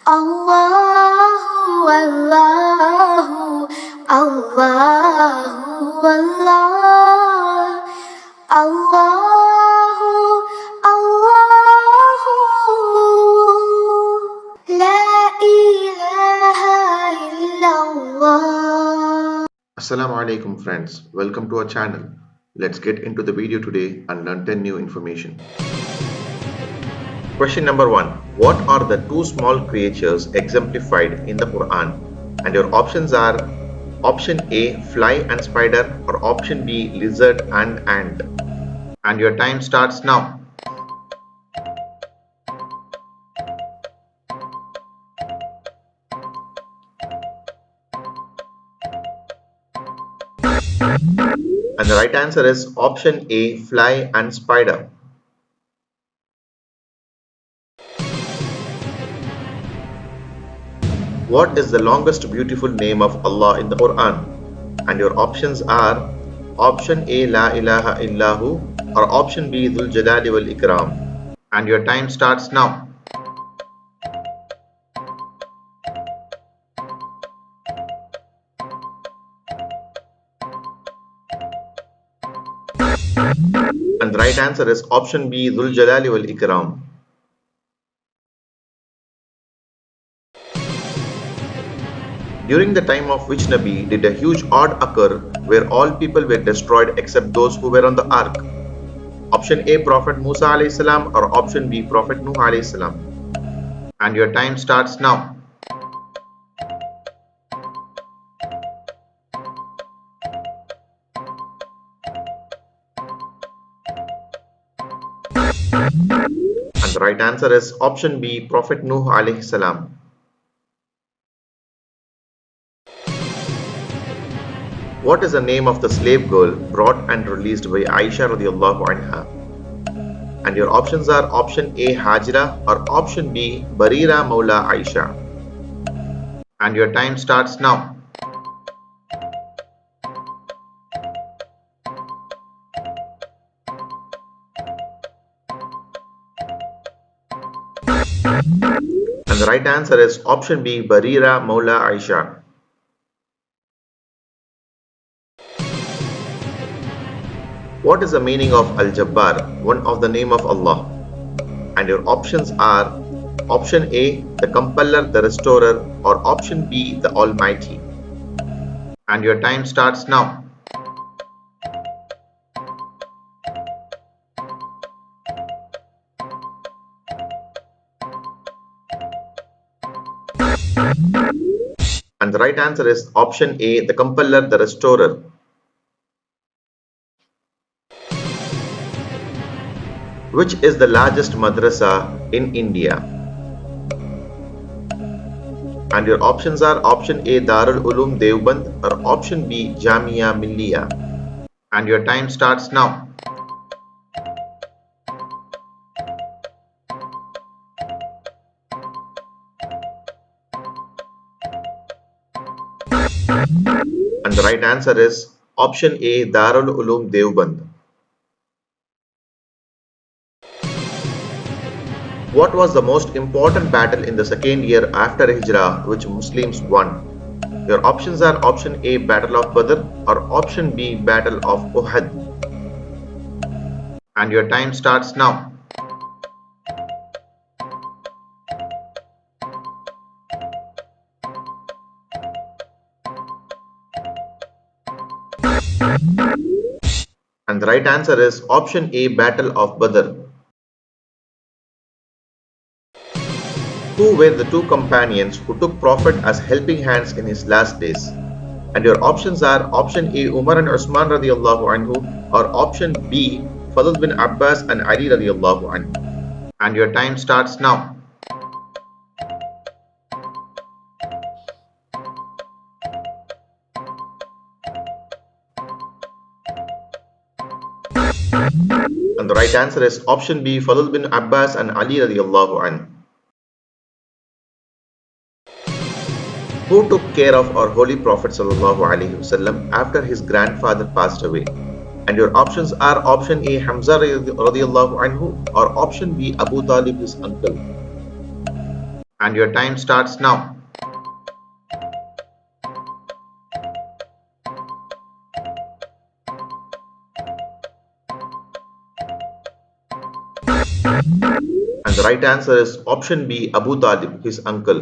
Allahu, Allahu, Allahu, Allah. Allahu, Allahu, La ilaha illallah. Assalamu alaikum friends, welcome to our channel. Let's get into the video today and learn 10 new information. Question number 1. What are the two small creatures exemplified in the Quran? And your options are option A, fly and spider, or option B, lizard and ant. And your time starts now. And the right answer is option A, fly and spider. What is the longest beautiful name of Allah in the Quran? And your options are option A, La ilaha illahu, or option B, Dhul Jalali wal Ikram. And your time starts now. And the right answer is option B, Dhul Jalali wal Ikram. During the time of which Nabi did a huge odd occur where all people were destroyed except those who were on the ark? Option A, Prophet Musa alayhi salam, or option B, Prophet Nuh alayhi salam. And your time starts now. And the right answer is option B, Prophet Nuh alayhi salam. What is the name of the slave girl brought and released by Aisha radiallahu anha? And your options are option A, Hajra, or option B, Barira Maula Aisha. And your time starts now. And the right answer is option B, Barira Maula Aisha. What is the meaning of Al-Jabbar, one of the name of Allah? And your options are option A, the compeller, the restorer, or option B, the Almighty. And your time starts now. And the right answer is option A, the compeller, the restorer. Which is the largest madrasa in India? And your options are option A, Darul Uloom Deoband, or option B, Jamia Millia. And your time starts now. And the right answer is option A, Darul Uloom Deoband. What was the most important battle in the second year after Hijrah which Muslims won? Your options are option A, Battle of Badr, or option B, Battle of Uhud. And your time starts now. And the right answer is option A, Battle of Badr. Who were the two companions who took Prophet as helping hands in his last days? And your options are option A, Umar and Usman radiallahu anhu, or option B, Fadl bin Abbas and Ali radiallahu anhu. And your time starts now. And the right answer is option B, Fadl bin Abbas and Ali radiallahu anhu. Who took care of our Holy Prophet ﷺ after his grandfather passed away? And your options are option A, Hamza radiallahu anhu, or option B, Abu Talib, his uncle. And your time starts now. And the right answer is option B, Abu Talib, his uncle.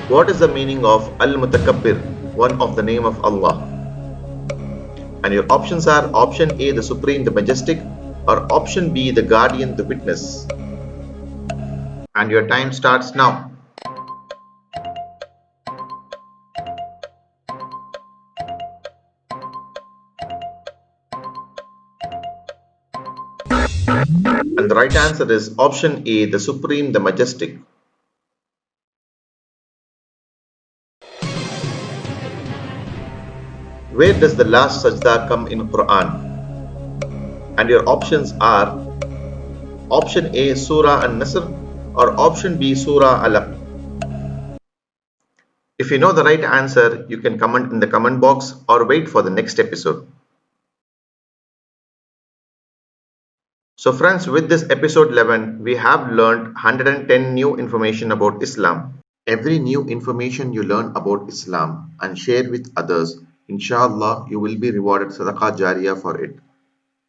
What is the meaning of Al-Mutakabbir, one of the name of Allah? And your options are option A, the Supreme, the Majestic, or option B, the Guardian, the Witness. And your time starts now. And the right answer is option A, the Supreme, the Majestic. Where does the last sajda come in Quran? And your options are option A, Surah An-Nasr, or option B, Surah Alaq. If you know the right answer, you can comment in the comment box or wait for the next episode. So friends, with this episode 11, we have learned 110 new information about Islam. Every new information you learn about Islam and share with others, inshallah, you will be rewarded sadaqah jariyah for it.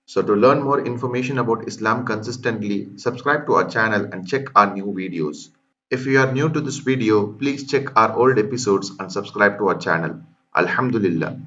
So to learn more information about Islam consistently, subscribe to our channel and check our new videos. If you are new to this video, please check our old episodes and subscribe to our channel. Alhamdulillah.